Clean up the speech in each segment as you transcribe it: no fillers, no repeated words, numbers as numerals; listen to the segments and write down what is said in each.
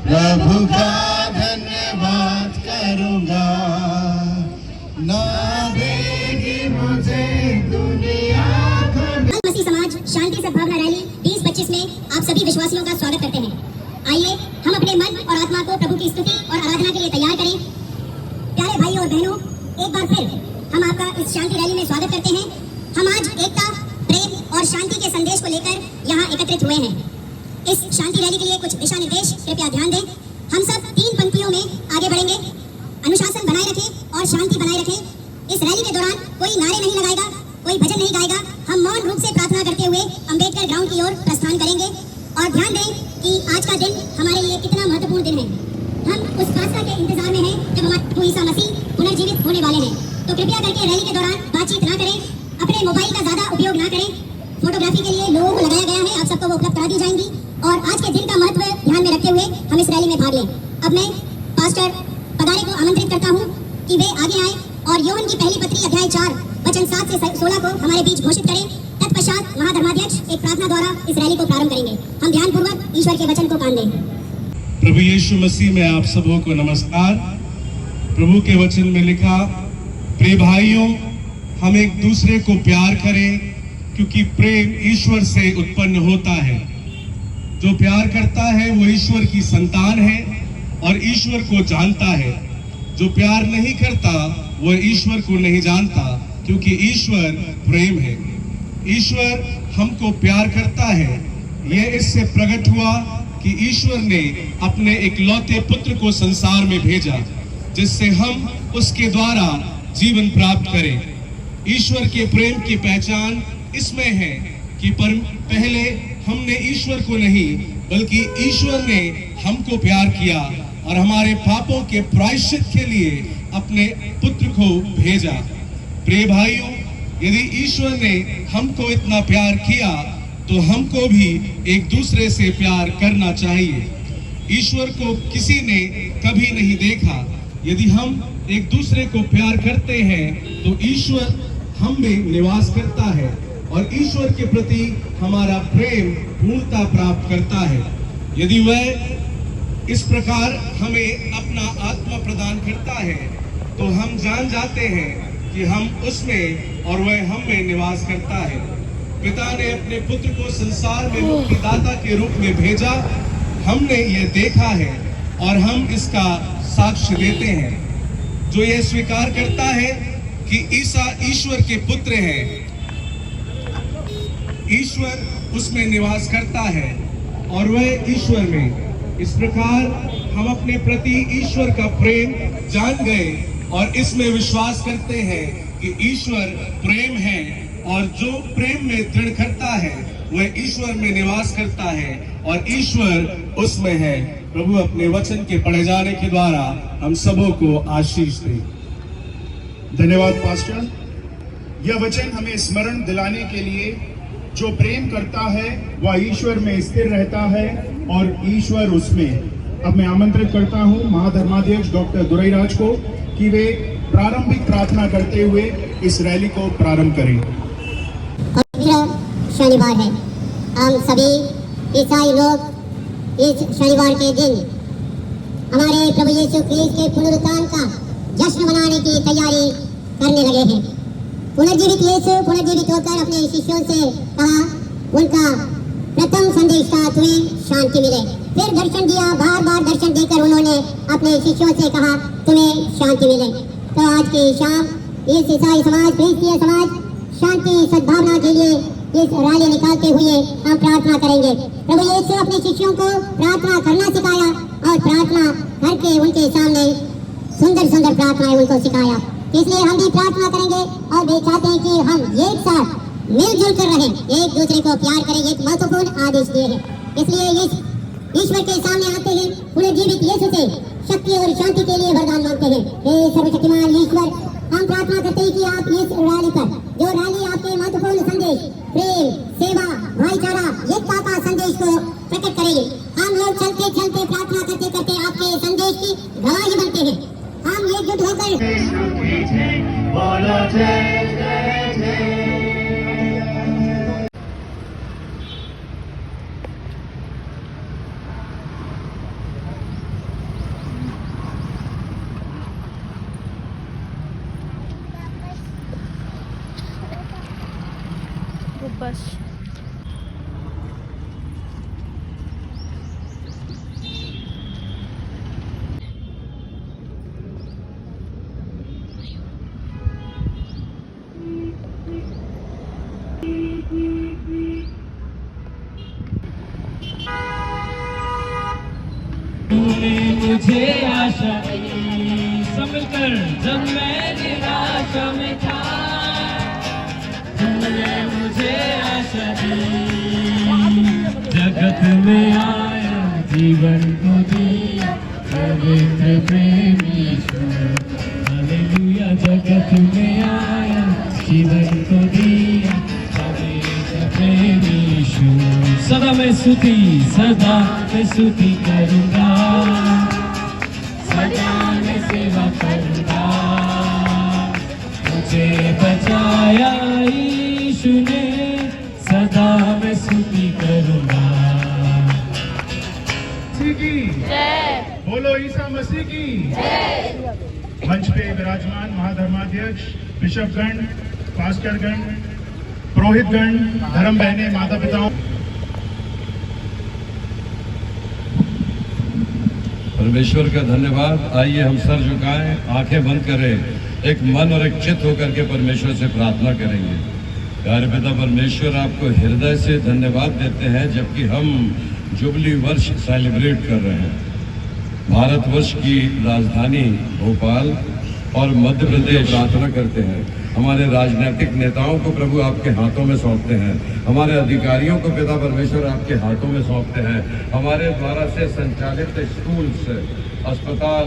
प्रभु का धन्यवाद करूंगा, ना देगी मुझे दुनिया। मसीह समाज शांति सद्भावना रैली 2025 में आप सभी विश्वासियों का स्वागत करते हैं। आइए हम अपने मन और आत्मा को प्रभु की स्तुति और आराधना के लिए तैयार करें। प्यारे भाई और बहनों, एक बार फिर हम आपका इस शांति रैली में स्वागत करते हैं। हम आज एकता, प्रेम और शांति के संदेश को लेकर यहाँ एकत्रित हुए हैं। इस शांति रैली के लिए कुछ दिशा निर्देश कृपया ध्यान दें। हम सब 3 पंक्तियों में आगे बढ़ेंगे। अनुशासन बनाए रखें और शांति बनाए रखें। इस रैली के दौरान कोई नारे नहीं लगाएगा, कोई भजन नहीं गाएगा। हम मौन रूप से प्रार्थना करते हुए अंबेडकर ग्राउंड की ओर प्रस्थान करेंगे। और ध्यान दें कि आज का दिन हमारे लिए कितना महत्वपूर्ण दिन है। हम उस पास्ता के इंतजार में हैं जब हमारे प्रभु ईसा मसीह पुनर्जीवित होने वाले हैं। तो कृपया करके रैली के दौरान बातचीत ना करें, अपने मोबाइल का ज्यादा उपयोग ना करें। फोटोग्राफी के लिए लोगों को लगाया गया है, आप सबको वो उपलब्ध करा दी जाएंगी। और आज के दिन का महत्व ध्यान में रखते हुए हम इस रैली में भाग लें। अब मैं पास्टर पदारे को आमंत्रित करता हूँ कि वे आगे आए और यूहन्ना की पहली पत्री अध्याय 4 वचन 7 से 16 को हमारे बीच घोषित करें। तत्पश्चात महाधर्माध्यक्ष एक प्रार्थना द्वारा इस रैली को प्रारंभ करेंगे। हम ध्यानपूर्वक ईश्वर के वचन को कान दें। प्रभु यीशु मसीह में आप सबों को नमस्कार। प्रभु के वचन में लिखा, प्रिय भाइयों, हम एक दूसरे को प्यार करें क्योंकि प्रेम ईश्वर से उत्पन्न होता है। जो प्यार करता है वो ईश्वर की संतान है और ईश्वर को जानता है। जो प्यार नहीं करता वो ईश्वर को नहीं जानता क्योंकि ईश्वर प्रेम है। ईश्वर हमको प्यार करता है। यह इससे प्रकट हुआ कि ईश्वर ने अपने इकलौते पुत्र को संसार में भेजा जिससे हम उसके द्वारा जीवन प्राप्त करें। ईश्वर के प्रेम की पहचान इसमें है कि पहले हमने ईश्वर को नहीं बल्कि ईश्वर ने हमको प्यार किया और हमारे पापों के प्रायश्चित के लिए अपने पुत्र को भेजा। प्रिय भाइयों, यदि ईश्वर ने हमको इतना प्यार किया तो हमको भी एक दूसरे से प्यार करना चाहिए। ईश्वर को किसी ने कभी नहीं देखा। यदि हम एक दूसरे को प्यार करते हैं तो ईश्वर हम में निवास करता है और ईश्वर के प्रति हमारा प्रेम पूर्णता प्राप्त करता है। यदि वह इस प्रकार हमें अपना आत्मा प्रदान करता है तो हम जान जाते हैं कि हम उसमें और वह हम में निवास करता है। पिता ने अपने पुत्र को संसार में मुक्तिदाता के रूप में भेजा। हमने ये देखा है और हम इसका साक्ष्य देते हैं। जो यह स्वीकार करता है कि ईसा ईश्वर के पुत्र हैं, ईश्वर उसमें निवास करता है और वह ईश्वर में। इस प्रकार हम अपने प्रति ईश्वर का प्रेम जान गए और इसमें विश्वास करते हैं कि ईश्वर प्रेम है और जो प्रेम में दृढ़ करता है वह ईश्वर में निवास करता है और ईश्वर उसमें है। प्रभु अपने वचन के पढ़े जाने के द्वारा हम सबों को आशीष दे। धन्यवाद पास्टर। यह वचन हमें स्मरण दिलाने के लिए जो प्रेम करता है वह ईश्वर में स्थिर रहता है और ईश्वर उसमें। अब मैं आमंत्रित करता हूं महाधर्माध्यक्ष डॉक्टर दुरईराज को कि वे प्रारंभिक प्रार्थना करते हुए इस रैली को प्रारंभ करें। शनिवार है। हम सभी ईसाई लोग इस शनिवार के दिन हमारे प्रभु यीशु ख्रीस्त के पुनरुत्थान का जश्न मनाने की तैयारी करने लगे हैं। पुनर्जीवित यीशु पुनर्जीवित होकर अपने शिष्यों से कहा, उनका प्रथम संदेश था, तुम्हें शांति मिले। फिर दर्शन दिया, बार बार दर्शन देकर उन्होंने अपने शिष्यों से कहा, तुम्हें शांति मिले। तो आज की शाम इस ईसाई समाज, क्रिस्तीय समाज शांति सद्भावना के लिए इस रैली निकालते हुए हम प्रार्थना करेंगे। प्रभु यीशु अपने शिष्यों को प्रार्थना करना सिखाया और प्रार्थना करके उनके सामने सुंदर सुंदर प्रार्थनाएं उनको सिखाया। इसलिए हम भी प्रार्थना करेंगे और वे चाहते हैं कि हम एक साथ मिलजुल कर रहें, एक दूसरे को प्यार करें। एक महत्वपूर्ण आदेश दिए हैं। इसलिए इस ईश्वर के सामने आते हैं, पुनर्जीवित यीशु से शक्ति और शांति के लिए वरदान मांगते हैं। हे सर्वशक्तिमान ईश्वर, हम प्रार्थना करते हैं कि आप इस रैली पर, जो रैली आपके महत्वपूर्ण संदेश प्रेम, सेवा, भाईचारा, एकता का संदेश को प्रकट करेंगे। हम लोग चलते चलते प्रार्थना करते करते आपके संदेश की गवाही बनते हैं। हम एकजुट होकर बस। मुझे आशा संभलकर जब मैं निराशा में था, तुमने मुझे आशा दी, जगत में आया जीवन को दिया पवित्र प्रेम यीशु। हालेलुया, जगत में आया जीवन को दिया पवित्र प्रेम यीशु। सदा मैं स्तुति करूंगा, सदा मैं सेवा करूंगा। मुझे बचाया यीशु ने, सदा मैं स्तुति करूंगा। मसीह की जय, बोलो ईसा मसीह की जय। मंच पे विराजमान महाधर्माध्यक्ष, बिशपगण, पास्टरगण, पुरोहितगण, धर्म बहने, माता पिताओं, परमेश्वर का धन्यवाद। आइए हम सर झुकाएं, आंखें बंद करें, एक मन और एक चित्त होकर के परमेश्वर से प्रार्थना करेंगे। प्यारे पिता परमेश्वर, आपको हृदय से धन्यवाद देते हैं जबकि हम जुबली वर्ष सेलिब्रेट कर रहे हैं। भारतवर्ष की राजधानी भोपाल और मध्य प्रदेश प्रार्थना करते हैं। हमारे राजनीतिक नेताओं को प्रभु आपके हाथों में सौंपते हैं। हमारे अधिकारियों को पिता परमेश्वर आपके हाथों में सौंपते हैं। हमारे द्वारा से संचालित स्कूल्स, अस्पताल,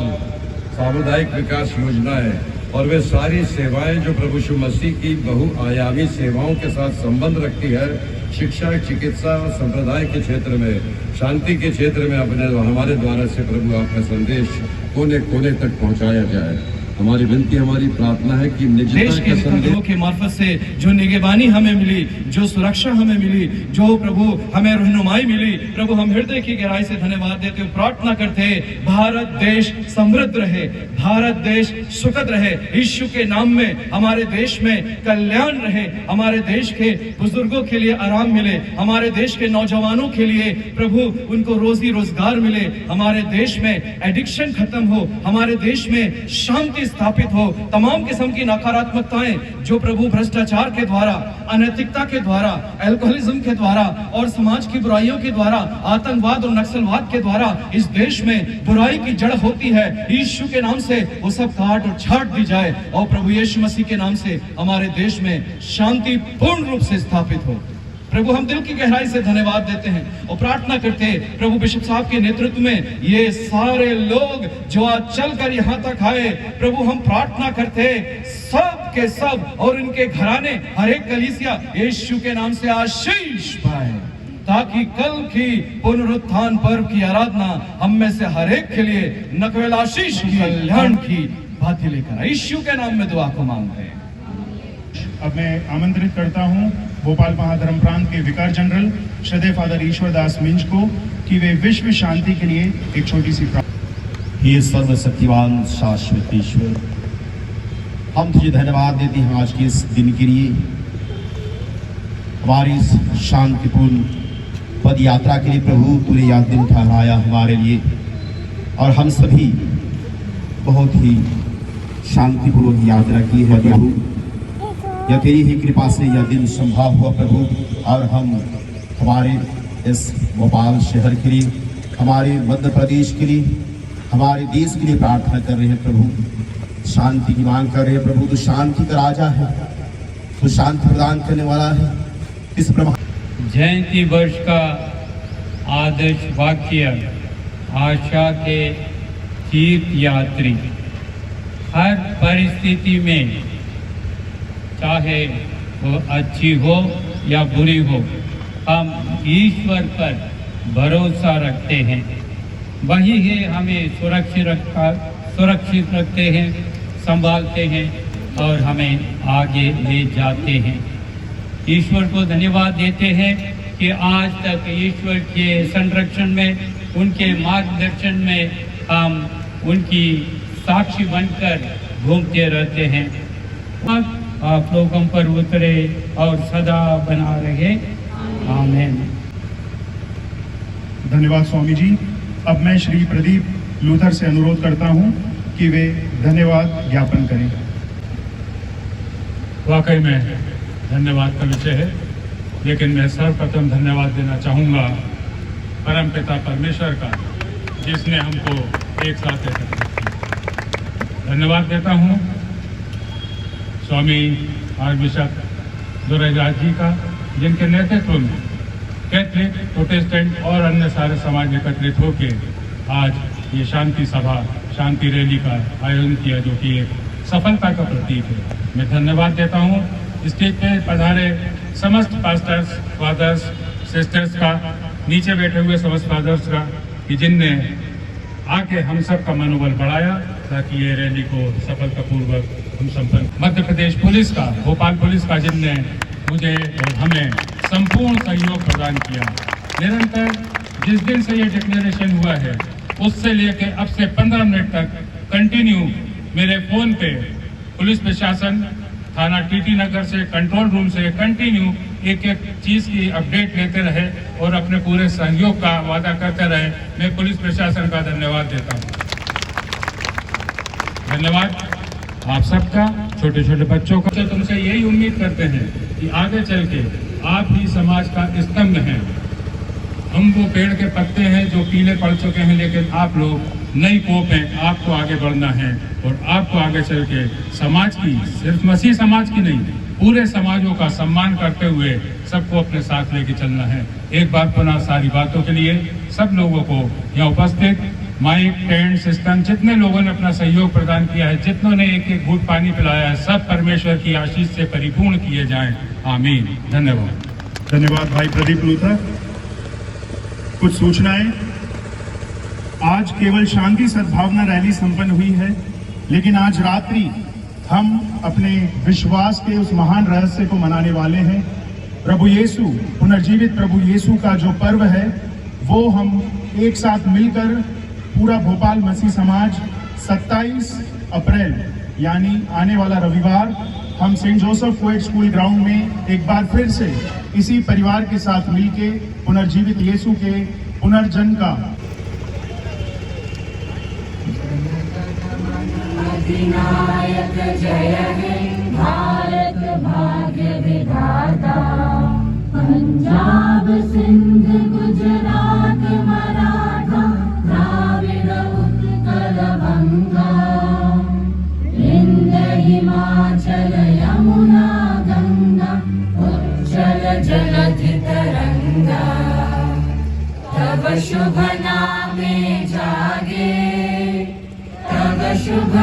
सामुदायिक विकास योजनाएं और वे सारी सेवाएं जो प्रभु यीशु मसीह की बहुआयामी सेवाओं के साथ संबंध रखती है, शिक्षा, चिकित्सा, संप्रदाय के क्षेत्र में, शांति के क्षेत्र में हमारे द्वारा से प्रभु आपका संदेश कोने कोने तक पहुंचाया जाए। हमारी विनती, हमारी प्रार्थना है कि देश के संदेशों के मार्फत से जो निगरानी हमें मिली, जो सुरक्षा हमें मिली, जो प्रभु हमें रहनुमाई मिली, प्रभु हम हृदय की गहराई से धन्यवाद देते हुए प्रार्थना करते हैं, भारत देश समृद्ध रहे, भारत देश सुखद रहे। यीशु के नाम में हमारे देश में कल्याण रहे, हमारे देश के बुजुर्गों के लिए आराम मिले, हमारे देश के नौजवानों के लिए प्रभु उनको रोजी रोजगार मिले, हमारे देश में एडिक्शन खत्म हो, हमारे देश में शांति स्थापित हो। तमाम किस्म की नकारात्मकताएं जो प्रभु भ्रष्टाचार के द्वारा, अनैतिकता के द्वारा, अल्कोहलिज्म के द्वारा और समाज की बुराइयों के द्वारा, आतंकवाद और नक्सलवाद के द्वारा इस देश में बुराई की जड़ होती है, यीशु के नाम से वो सब काट और छाट दी जाए और प्रभु यीशु मसीह के नाम से हमारे देश में शांति पूर्ण रूप से स्थापित हो। प्रभु हम दिल की गहराई से धन्यवाद देते हैं और प्रार्थना करते हैं प्रभु बिशप साहब के नेतृत्व में ये सारे लोग जो आज चलकर यहाँ तक आए, प्रभु हम प्रार्थना करते हैं सब के सब और इनके घराने, हर एक कलीसिया यीशु के नाम से आशीष पाए, ताकि कल की पुनरुत्थान पर्व की आराधना हम में से हर एक के लिए नकवेल आशीष की, कल्याण की बातें लेकर यीशु के नाम में दुआ को मांगते हैं। अब मैं आमंत्रित करता हूं भोपाल महाधर्म प्रांत के विकार जनरल श्रद्धेय फादर ईश्वर दास मिंज को कि वे विश्व शांति के लिए एक छोटी सी हे सर्वशक्तिवान शाश्वत ईश्वर, हम तुझे धन्यवाद देते हैं आज के इस दिन के लिए, हमारी इस शांतिपूर्ण पद यात्रा के लिए। प्रभु तूने यह दिन ठहराया हमारे लिए और हम सभी बहुत ही शांतिपूर्वक यात्रा की है प्रभु। यह तेरी ही कृपा से यह दिन संभव हुआ प्रभु, और हम हमारे इस भोपाल शहर के लिए, हमारे मध्य प्रदेश के लिए, हमारे देश के लिए प्रार्थना कर रहे हैं प्रभु। शांति की मांग कर रहे हैं प्रभु। तो शांति का राजा है, तो शांति प्रदान करने वाला है। इस प्रभु जयंती वर्ष का आदर्श वाक्य, आशा के तीर्थ यात्री हर परिस्थिति में, चाहे वो अच्छी हो या बुरी हो, हम ईश्वर पर भरोसा रखते हैं। वही है हमें सुरक्षित रखते हैं, संभालते हैं और हमें आगे ले जाते हैं। ईश्वर को धन्यवाद देते हैं कि आज तक ईश्वर के संरक्षण में, उनके मार्गदर्शन में हम उनकी साक्षी बनकर घूमते रहते हैं। आप लोगों पर उतरे और सदा बना रहे। आमीन। धन्यवाद स्वामी जी। अब मैं श्री प्रदीप लूथर से अनुरोध करता हूं कि वे धन्यवाद ज्ञापन करें। वाकई में धन्यवाद का विषय है, लेकिन मैं सर्वप्रथम धन्यवाद देना चाहूँगा परमपिता परमेश्वर का, जिसने हमको एक साथ एकत्रित किया। धन्यवाद देता हूँ स्वामी आर्चबिशप दुर्गादास जी का, जिनके नेतृत्व में कैथलिक, प्रोटेस्टेंट और अन्य सारे समाज एकत्रित होकर आज ये शांति सभा, शांति रैली का आयोजन किया, जो कि एक सफलता का प्रतीक है। मैं धन्यवाद देता हूँ स्टेज पे पधारे समस्त पास्टर्स, फादर्स, सिस्टर्स का, नीचे बैठे हुए समस्त फादर्स का, कि जिनने आके हम सब का मनोबल बढ़ाया ताकि ये रैली को सफलतापूर्वक हम संपन्न। मध्य प्रदेश पुलिस का, भोपाल पुलिस का, जिनने मुझे और हमें संपूर्ण सहयोग प्रदान किया। निरंतर जिस दिन से ये डिक्लेरेशन हुआ है उससे लेके अब से 15 मिनट तक कंटिन्यू मेरे फोन पे पुलिस प्रशासन, थाना टीटी नगर से, कंट्रोल रूम से कंटिन्यू एक एक चीज की अपडेट लेते रहे और अपने पूरे सहयोग का वादा करते रहे। मैं पुलिस प्रशासन का धन्यवाद देता हूँ। धन्यवाद आप सबका, छोटे छोटे बच्चों का। तो तुमसे यही उम्मीद करते हैं कि आगे चल के आप ही समाज का स्तंभ हैं। हम वो पेड़ के पत्ते हैं जो पीले पड़ चुके हैं, लेकिन आप लोग नई पोप हैं। आपको आगे बढ़ना है और आपको आगे चल के समाज की, सिर्फ मसीह समाज की नहीं, पूरे समाजों का सम्मान करते हुए सबको अपने साथ लेके चलना है। एक बार पुनः सारी बातों के लिए सब लोगों को यहाँ उपस्थित, माइक, टेंट सिस्टम, जितने लोगों ने अपना सहयोग प्रदान किया है, जितनों ने एक एक घूंट पानी पिलाया है, सब परमेश्वर की आशीष से परिपूर्ण किए जाएं। आमीन। धन्यवाद। धन्यवाद भाई प्रदीप लूथर। कुछ सूचनाएं। आज केवल शांति सद्भावना रैली संपन्न हुई है, लेकिन आज रात्रि हम अपने विश्वास के उस महान रहस्य को मनाने वाले हैं। प्रभु यीशु, पुनर्जीवित प्रभु यीशु का जो पर्व है, वो हम एक साथ मिलकर पूरा भोपाल मसीह समाज 27 अप्रैल यानी आने वाला रविवार हम Saint Joseph coed school ground में एक बार फिर से इसी परिवार के साथ मिलके पुनर्जीवित यीशु के पुनर्जन्म का अधिनायक जय हे भारत भाग्य विधाता, पंजाब सिंध गुजरात मराठा द्राविड़ उत्कल बंगा, विंध्य हिमाचल यमुना गंगा उज्जल जलधि तरंगा, तब शुभ नामे जागे, तब शुभ